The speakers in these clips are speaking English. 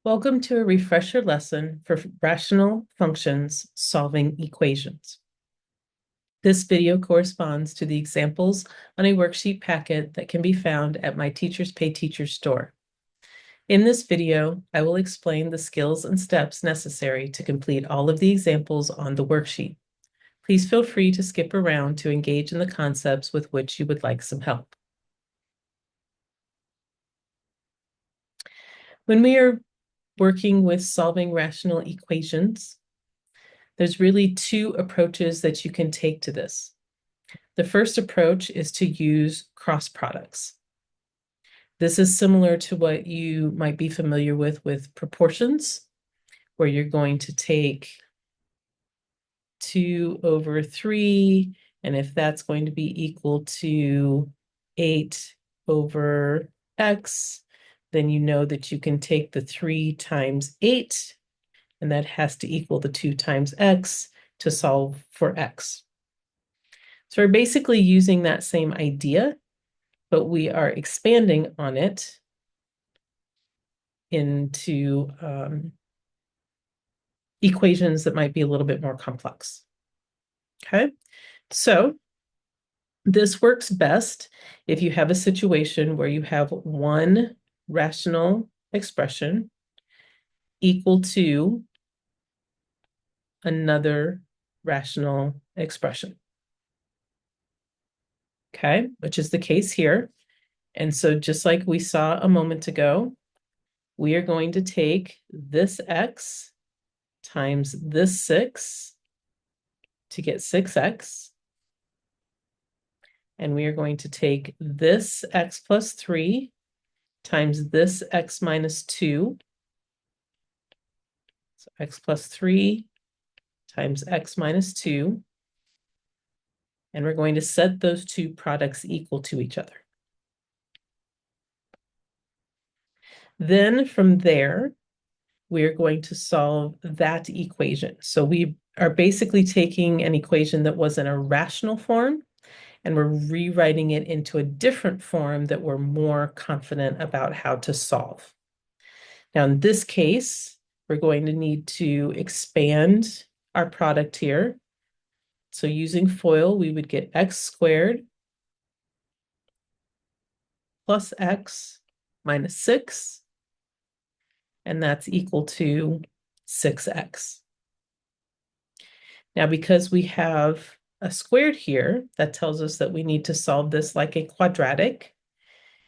Welcome to a refresher lesson for rational functions solving equations. This video corresponds to the examples on a worksheet packet that can be found at my Teachers Pay Teachers store. In this video, I will explain the skills and steps necessary to complete all of the examples on the worksheet. Please feel free to skip around to engage in the concepts with which you would like some help. When we are working with solving rational equations, there's really two approaches that you can take to this. The first approach is to use cross products. This is similar to what you might be familiar with proportions, where you're going to take 2 over 3, and if that's going to be equal to 8 over x, then you know that you can take the 3 times 8, and that has to equal the 2 times x to solve for x. So we're basically using that same idea, but we are expanding on it into equations that might be a little bit more complex. Okay, so this works best if you have a situation where you have one rational expression equal to another rational expression. Okay, which is the case here. And so just like we saw a moment ago, we are going to take this x times this 6 to get 6x. And we are going to take this x plus 3 times this x minus 2. So x plus 3 times x minus 2. And we're going to set those two products equal to each other. Then from there, we're going to solve that equation. So we are basically taking an equation that was in a rational form, and we're rewriting it into a different form that we're more confident about how to solve. Now, in this case, we're going to need to expand our product here. So using FOIL, we would get x squared plus x minus 6, and that's equal to 6x. Now, because we have a squared here, that tells us that we need to solve this like a quadratic,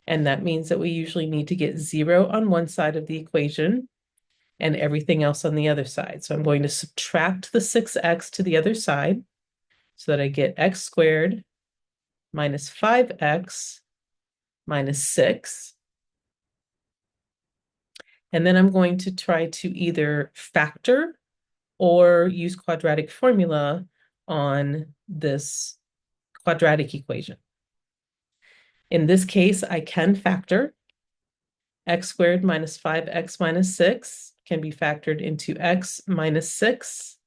and that means that we usually need to get 0 on one side of the equation and everything else on the other side. So I'm going to subtract the 6x to the other side so that I get x squared minus 5x minus 6. And then I'm going to try to either factor or use quadratic formula on this quadratic equation. In this case, I can factor. X squared minus 5x minus 6 can be factored into x minus 6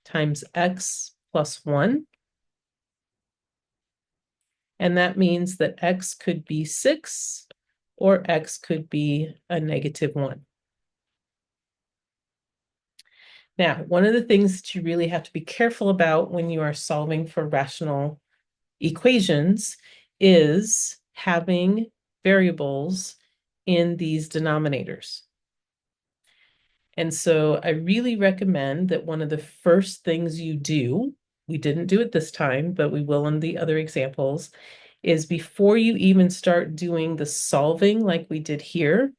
times x plus 1. And that means that x could be 6 or x could be a negative 1. Now, one of the things that you really have to be careful about when you are solving for rational equations is having variables in these denominators. And so I really recommend that one of the first things you do, we didn't do it this time, but we will in the other examples, is before you even start doing the solving like we did here,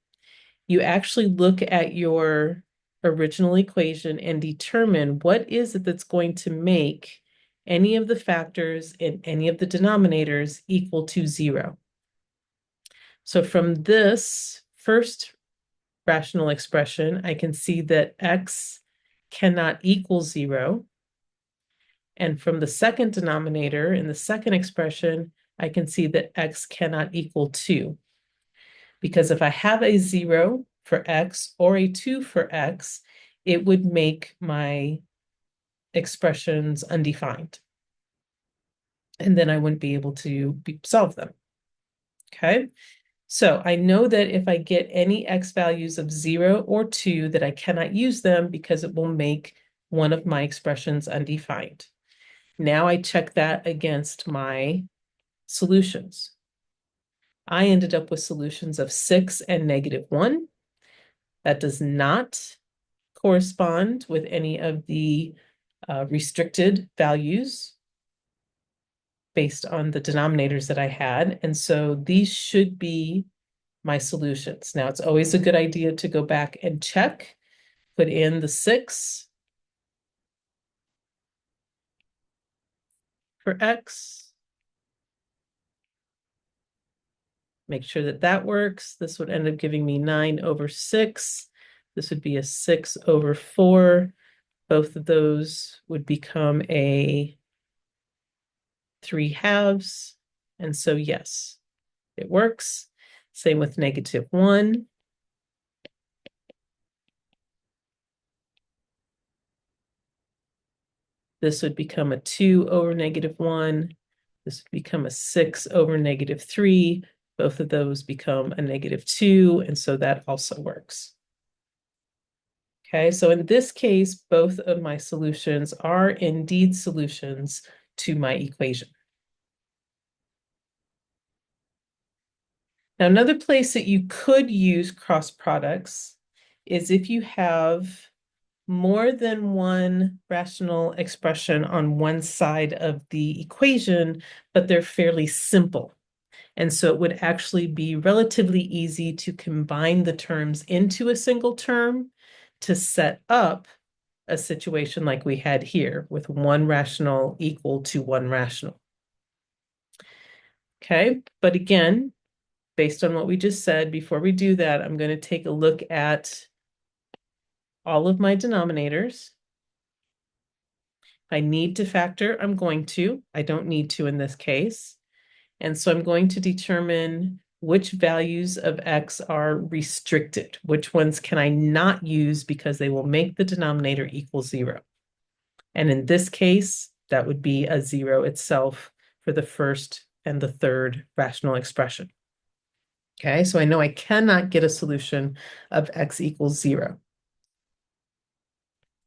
you actually look at your original equation and determine what is it that's going to make any of the factors in any of the denominators equal to 0. So from this first rational expression, I can see that x cannot equal 0. And from the second denominator in the second expression, I can see that x cannot equal 2. Because if I have a 0 for x or a 2 for x, it would make my expressions undefined. And then I wouldn't be able to solve them. Okay, So I know that if I get any x values of 0 or 2, that I cannot use them because it will make one of my expressions undefined. Now I check that against my solutions. I ended up with solutions of 6 and -1. That does not correspond with any of the restricted values based on the denominators that I had. And so these should be my solutions. Now, it's always a good idea to go back and check, put in the 6 for x, make sure that that works. This would end up giving me 9/6. This would be a 6/4. Both of those would become a 3/2. And so, yes, it works. Same with -1. This would become a 2/-1. This would become a 6/-3. Both of those become a -2, and so that also works. Okay, so in this case, both of my solutions are indeed solutions to my equation. Now, another place that you could use cross products is if you have more than one rational expression on one side of the equation, but they're fairly simple. And so it would actually be relatively easy to combine the terms into a single term to set up a situation like we had here with one rational equal to one rational. Okay, but again, based on what we just said, before we do that, I'm going to take a look at all of my denominators. If I need to factor, I'm going to. I don't need to in this case. And so I'm going to determine which values of x are restricted. Which ones can I not use because they will make the denominator equal 0. And in this case, that would be a 0 itself for the first and the third rational expression. Okay, so I know I cannot get a solution of x equals 0.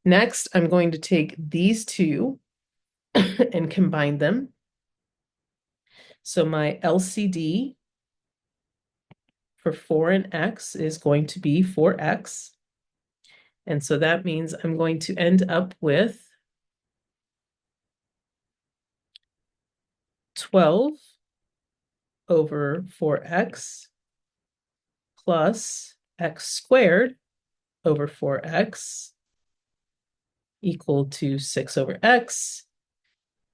Next, I'm going to take these two and combine them. So my LCD for 4 and x is going to be 4x. And so that means I'm going to end up with 12/4x plus x squared over 4x equal to 6/x.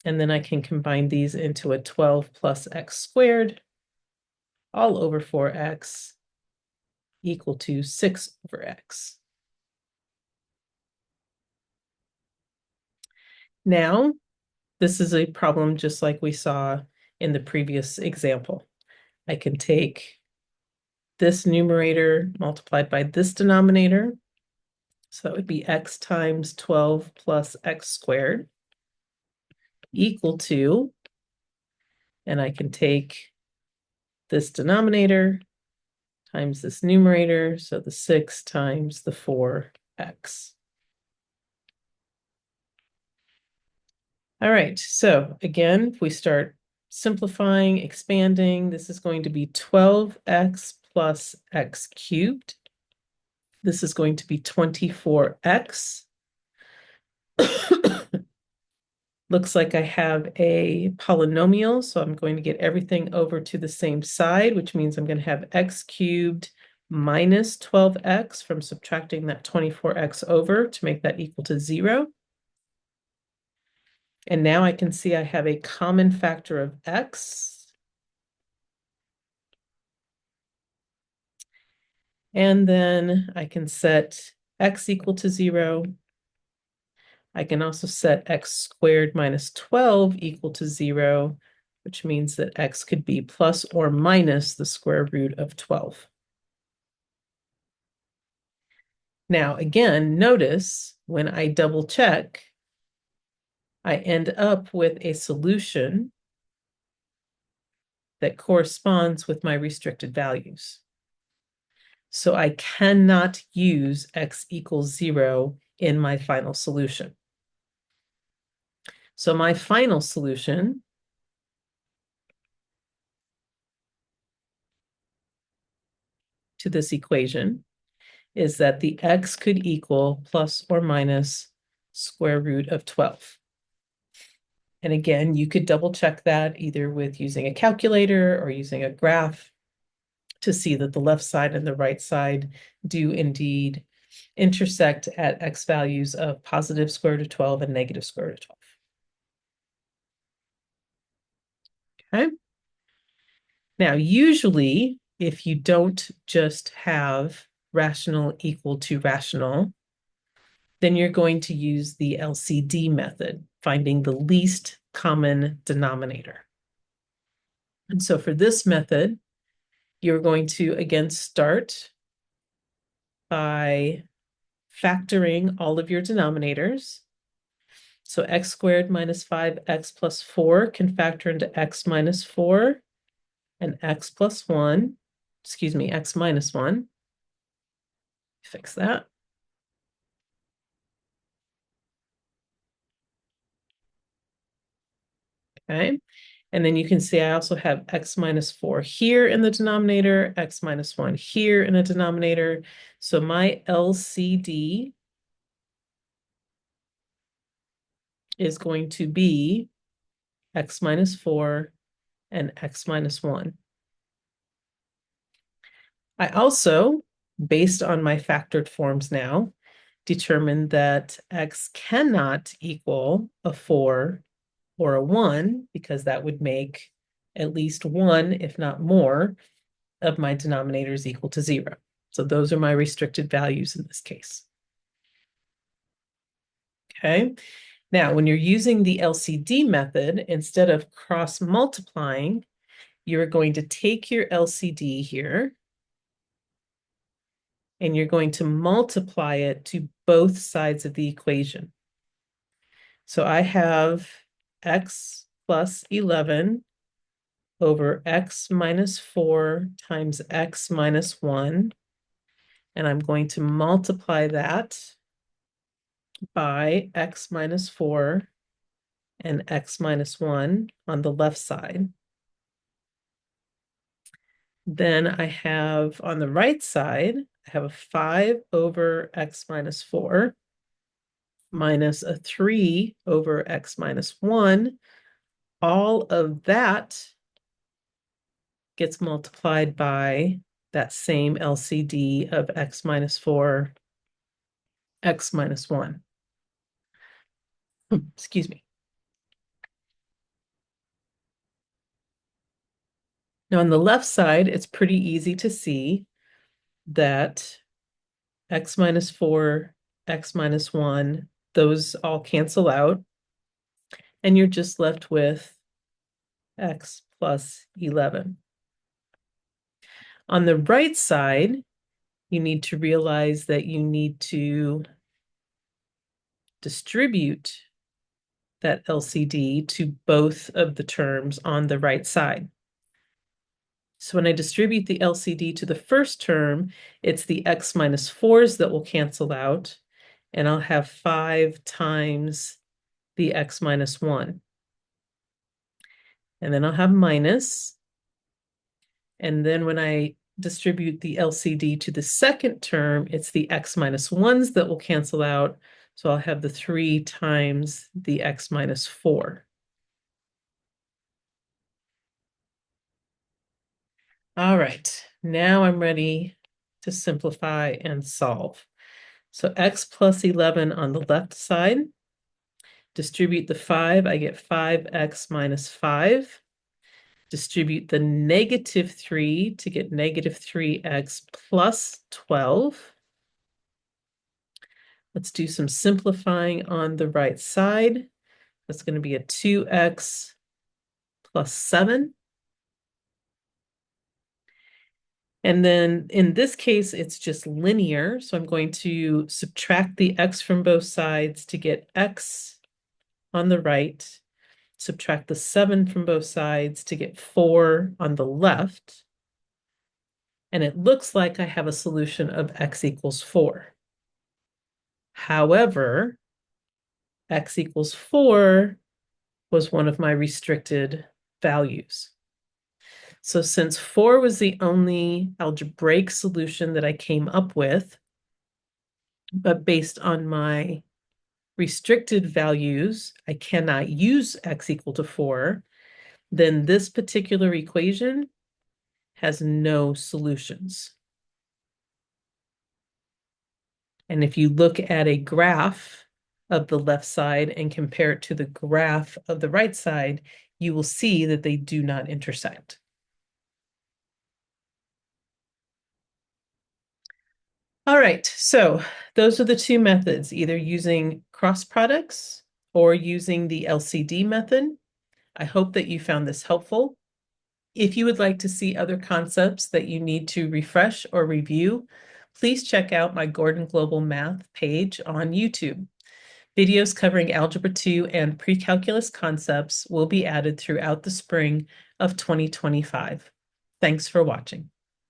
And then I can combine these into a 12 plus x squared all over 4x equal to 6/x. Now, this is a problem just like we saw in the previous example. I can take this numerator multiplied by this denominator. So that would be x times 12 plus x squared equal to, and I can take this denominator times this numerator, so the 6 times the 4x. All right, so again, if we start simplifying, expanding, this is going to be 12x plus x cubed. This is going to be 24x. Looks like I have a polynomial, so I'm going to get everything over to the same side, which means I'm going to have x cubed minus 12x from subtracting that 24x over to make that equal to 0. And now I can see I have a common factor of x. And then I can set x equal to 0. I can also set x squared minus 12 equal to 0, which means that x could be plus or minus the square root of 12. Now, again, notice when I double check, I end up with a solution that corresponds with my restricted values. So I cannot use x equals 0 in my final solution. So my final solution to this equation is that the x could equal plus or minus square root of 12. And again, you could double check that either with using a calculator or using a graph to see that the left side and the right side do indeed intersect at x values of positive square root of 12 and negative square root of 12. Okay. Now, usually, if you don't just have rational equal to rational, then you're going to use the LCD method, finding the least common denominator. And so for this method, you're going to, again, start by factoring all of your denominators. So x squared minus 5x plus 4 can factor into x minus 4 and x plus 1, excuse me, x minus 1. Fix that. Okay. And then you can see I also have x minus 4 here in the denominator, x minus 1 here in the denominator. So my LCD is going to be x minus 4 and x minus 1. I also, based on my factored forms now, determined that x cannot equal a 4 or a 1, because that would make at least one, if not more, of my denominators equal to 0. So those are my restricted values in this case. Okay. Now, when you're using the LCD method, instead of cross multiplying, you're going to take your LCD here and you're going to multiply it to both sides of the equation. So I have x plus 11 over x minus 4 times x minus 1. And I'm going to multiply that by x minus 4 and x minus 1 on the left side. Then I have on the right side, I have a 5 over x minus 4 minus a 3 over x minus 1. All of that gets multiplied by that same LCD of x minus 4, x minus 1. Excuse me. Now on the left side, it's pretty easy to see that x minus 4, x minus 1, those all cancel out. And you're just left with x plus 11. On the right side, you need to realize that you need to distribute that LCD to both of the terms on the right side. So when I distribute the LCD to the first term, it's the x minus 4s that will cancel out, and I'll have 5 times the x minus 1. And then I'll have minus. And then when I distribute the LCD to the second term, it's the x minus 1s that will cancel out. So I'll have the 3 times the x minus 4. All right, now I'm ready to simplify and solve. So x plus 11 on the left side. Distribute the 5, I get 5x minus 5. Distribute the negative 3 to get negative 3x plus 12. Let's do some simplifying on the right side. That's going to be a 2x plus 7. And then in this case, it's just linear. So I'm going to subtract the x from both sides to get x on the right. subtract the 7 from both sides to get 4 on the left. And it looks like I have a solution of x equals 4. However, x equals 4 was one of my restricted values. So since 4 was the only algebraic solution that I came up with, but based on my restricted values, I cannot use x equal to 4, then this particular equation has no solutions. And if you look at a graph of the left side and compare it to the graph of the right side, you will see that they do not intersect. All right, so those are the two methods, either using cross products or using the LCD method. I hope that you found this helpful. If you would like to see other concepts that you need to refresh or review, please check out my Gordon Global Math page on YouTube. Videos covering Algebra 2 and pre-calculus concepts will be added throughout the spring of 2025. Thanks for watching.